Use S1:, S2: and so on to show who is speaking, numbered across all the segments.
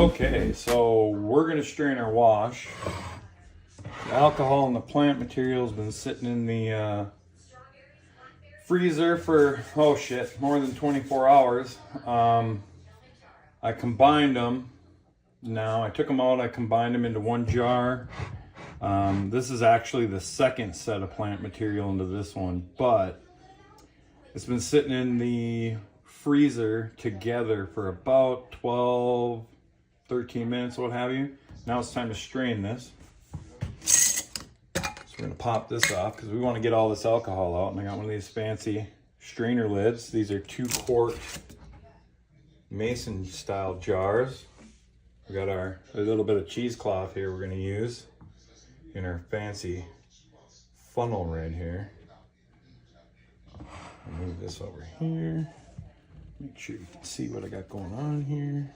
S1: Okay, so we're gonna strain our wash. The alcohol and the plant material has been sitting in the freezer for, oh shit, more than 24 hours. I combined them. Now I took them out, I combined them into one jar. This is actually the second set of plant material into this one, but it's been sitting in the freezer together for about 12, 13 minutes, what have you. Now it's time to strain this. So we're gonna pop this off because we want to get all this alcohol out. And I got one of these fancy strainer lids. These are 2-quart mason style jars. We got a little bit of cheesecloth here we're gonna use in our fancy funnel right here. I'll move this over here. Make sure you can see what I got going on here.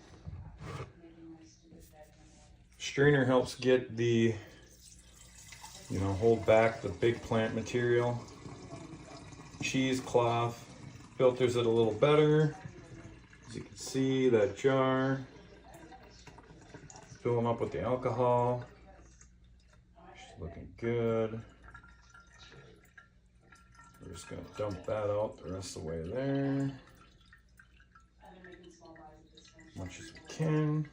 S1: Strainer helps get the, hold back the big plant material. Cheesecloth filters it a little better. As you can see, that jar, fill them up with the alcohol. She's looking good. We're just gonna dump that out the rest of the way there. As much as we can.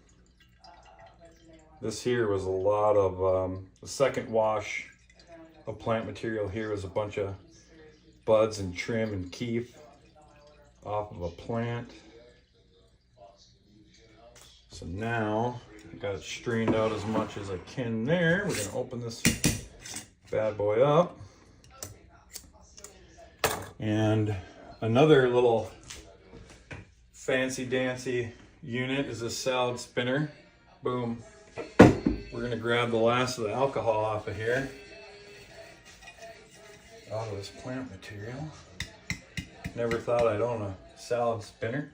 S1: This here was a lot of, the second wash of plant material here was a bunch of buds and trim and keef off of a plant. So now I got it strained out as much as I can there. We're gonna open this bad boy up. And another little fancy dancy unit is a salad spinner. Boom. We're gonna grab the last of the alcohol off of here, out of this plant material. Never thought I'd own a salad spinner,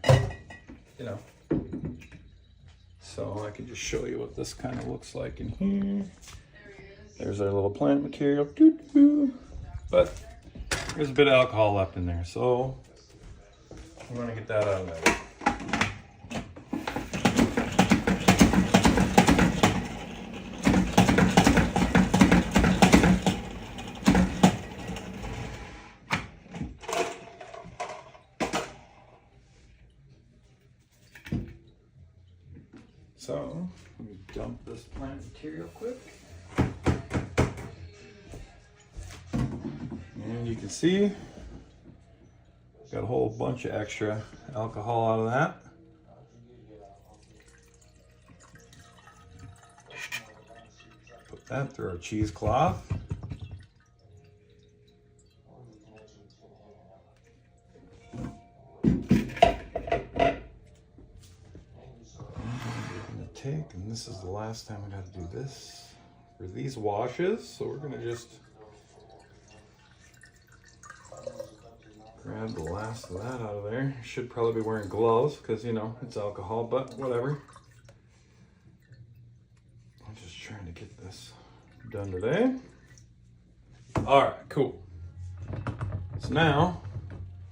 S1: So I can just show you what this kind of looks like in here. There's our little plant material. But there's a bit of alcohol left in there, so I'm gonna get that out of there. So, let me dump this plant material quick. And you can see, got a whole bunch of extra alcohol out of that. Put that through our cheesecloth. And this is the last time I got to do this for these washes, so we're gonna just grab the last of that out of there. Should probably be wearing gloves because it's alcohol, but whatever. I'm just trying to get this done today. All right, cool. So now,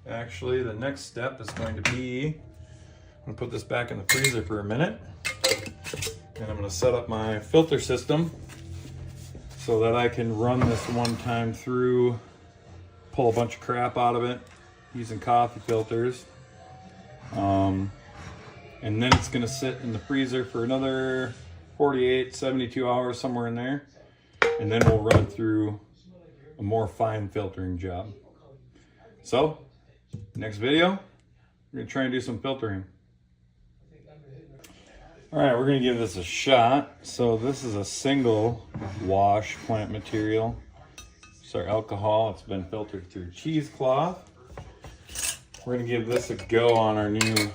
S1: actually, the next step is going to be, I'm gonna put this back in the freezer for a minute. And I'm going to set up my filter system so that I can run this one time through, pull a bunch of crap out of it using coffee filters. And then it's going to sit in the freezer for another 48, 72 hours, somewhere in there. And then we'll run through a more fine filtering job. So, next video, we're going to try and do some filtering. All right, we're gonna give this a shot. So this is a single wash plant material. It's our alcohol, it's been filtered through cheesecloth. We're gonna give this a go on our new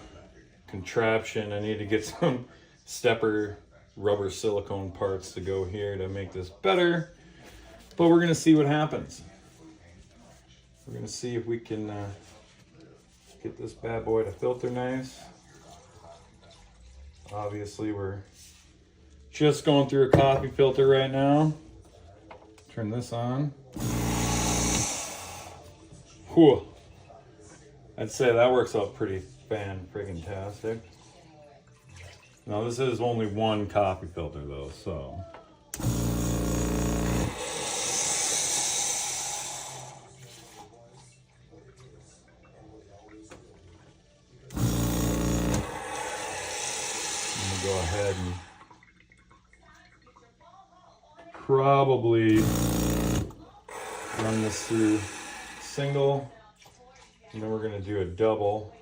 S1: contraption. I need to get some stepper rubber silicone parts to go here to make this better. But we're gonna see what happens. We're gonna see if we can get this bad boy to filter nice. Obviously, we're just going through a coffee filter right now. Turn this on. Whew. I'd say that works out pretty fan-friggin-tastic. Now this is only one coffee filter though, so. I'm gonna go ahead and probably run this through single, and then we're gonna do a double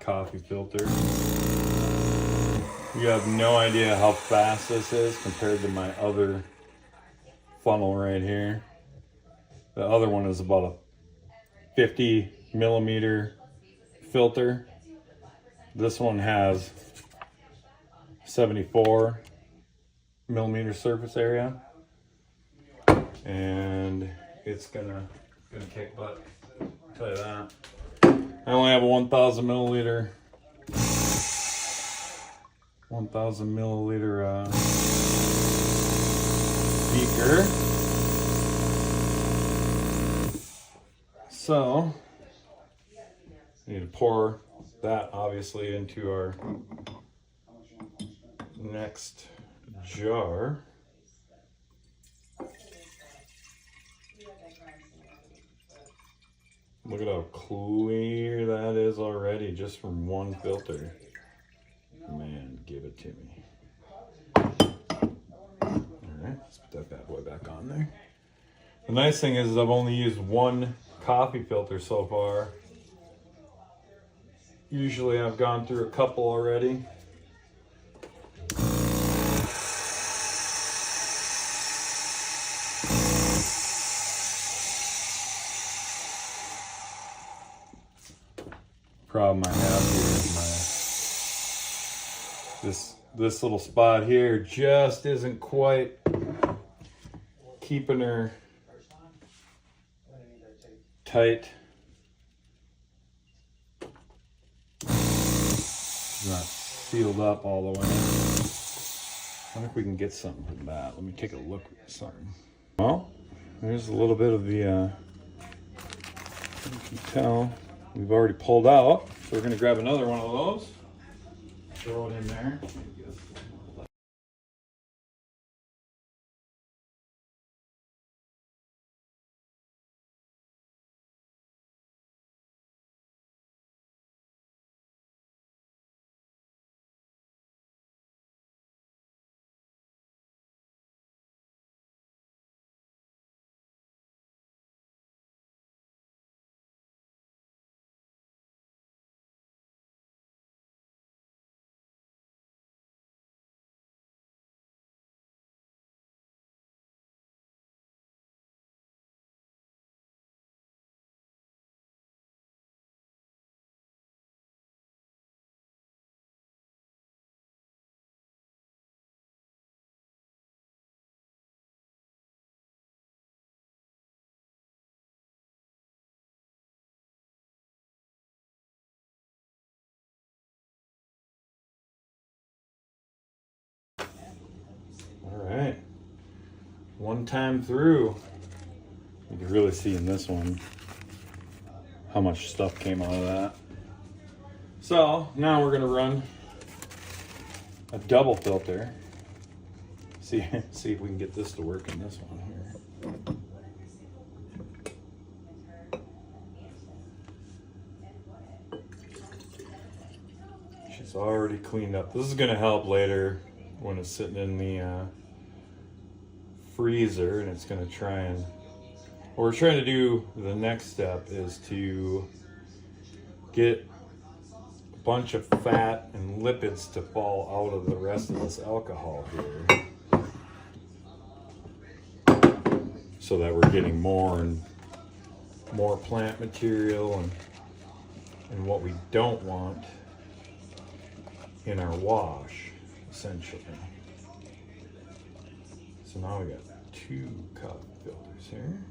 S1: coffee filter. You have no idea how fast this is compared to my other funnel right here. The other one is about a 50 millimeter filter. This one has 74 millimeter surface area, and it's gonna kick butt. I'll tell you that. I only have a 1,000 milliliter beaker. So I need to pour that obviously into our next jar. Look at how clear that is already just from one filter. Man, give it to me. Alright, let's put that bad boy back on there. The nice thing is I've only used one coffee filter so far. Usually I've gone through a couple already. Problem I have here is this little spot here just isn't quite keeping her tight. It's not sealed up all the way. I wonder if we can get something from that. Let me take a look at something. Well, there's a little bit of the, you can tell we've already pulled out. So we're gonna grab another one of those, throw it in there. All right, one time through. You can really see in this one how much stuff came out of that. So now we're gonna run a double filter. See if we can get this to work in this one here. She's already cleaned up. This is gonna help later when it's sitting in the freezer, and it's gonna try and, what we're trying to do, the next step is to get a bunch of fat and lipids to fall out of the rest of this alcohol here, so that we're getting more and more plant material and what we don't want in our wash, essentially. So now we got 2 cup filters here.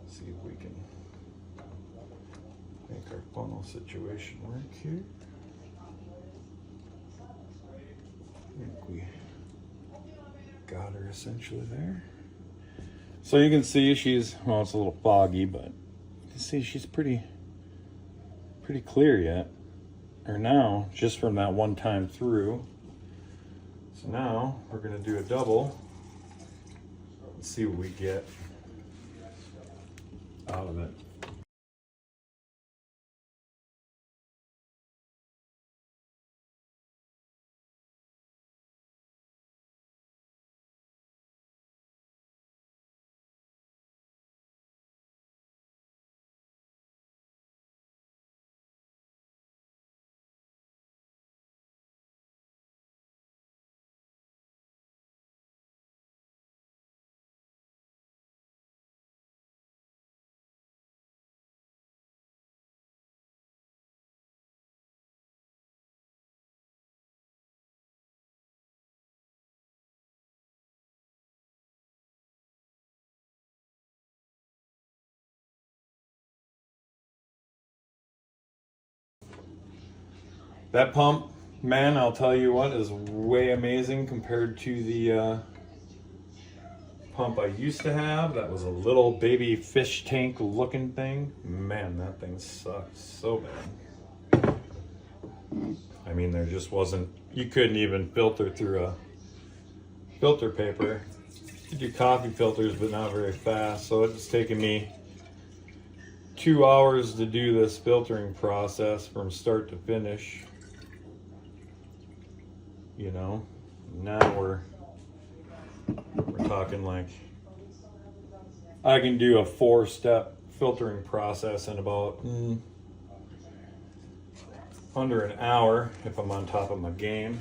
S1: See if we can make our funnel situation work here. I think we got her essentially there. So you can see she's, well, it's a little foggy, but you can see she's pretty clear yet. or now, just from that one time through. So now we're going to do a double. Let's see what we get out of it. That pump, man, I'll tell you what, is way amazing compared to the pump I used to have. That was a little baby fish tank looking thing. Man, that thing sucked so bad. I mean, there just wasn't, you couldn't even filter through a filter paper. You do coffee filters, but not very fast. So it's taken me 2 hours to do this filtering process from start to finish. You know, now we're talking like I can do a 4-step filtering process in about under an hour if I'm on top of my game.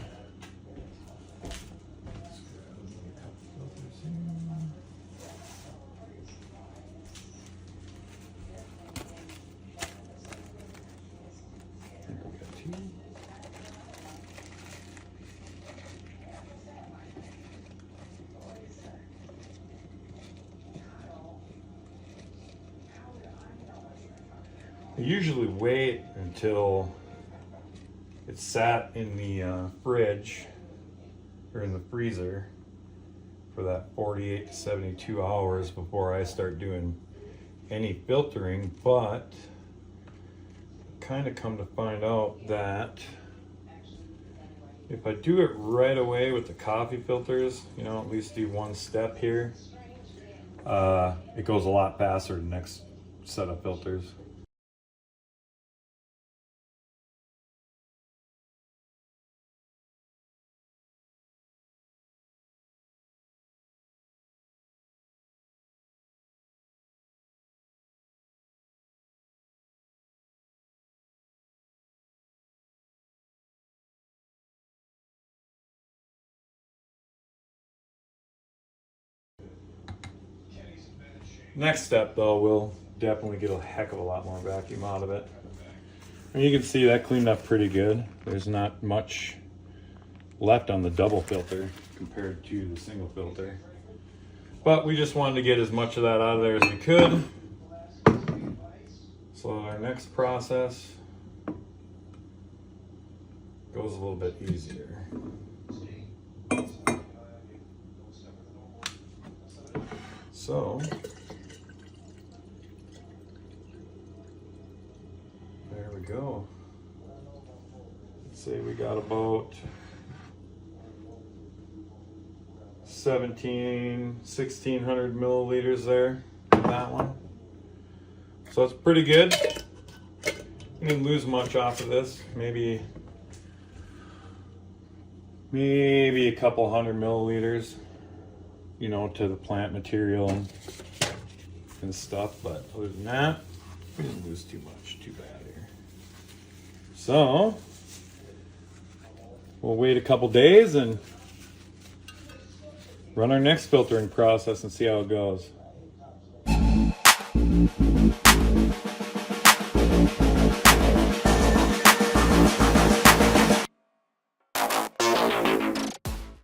S1: I usually wait until it's sat in the fridge or in the freezer for that 48 to 72 hours before I start doing any filtering, but kind of come to find out that if I do it right away with the coffee filters, you know, at least do one step here, it goes a lot faster the next set of filters. Next step though, we'll definitely get a heck of a lot more vacuum out of it. And you can see that cleaned up pretty good. There's not much left on the double filter compared to the single filter. But we just wanted to get as much of that out of there as we could. So our next process goes a little bit easier. So there we go. Let's say we got about 1600 milliliters there in that one. So it's pretty good. You didn't lose much off of this. Maybe a couple hundred milliliters, you know, to the plant material and stuff. But other than that, we didn't lose too much. Too bad here. So we'll wait a couple days and run our next filtering process and see how it goes.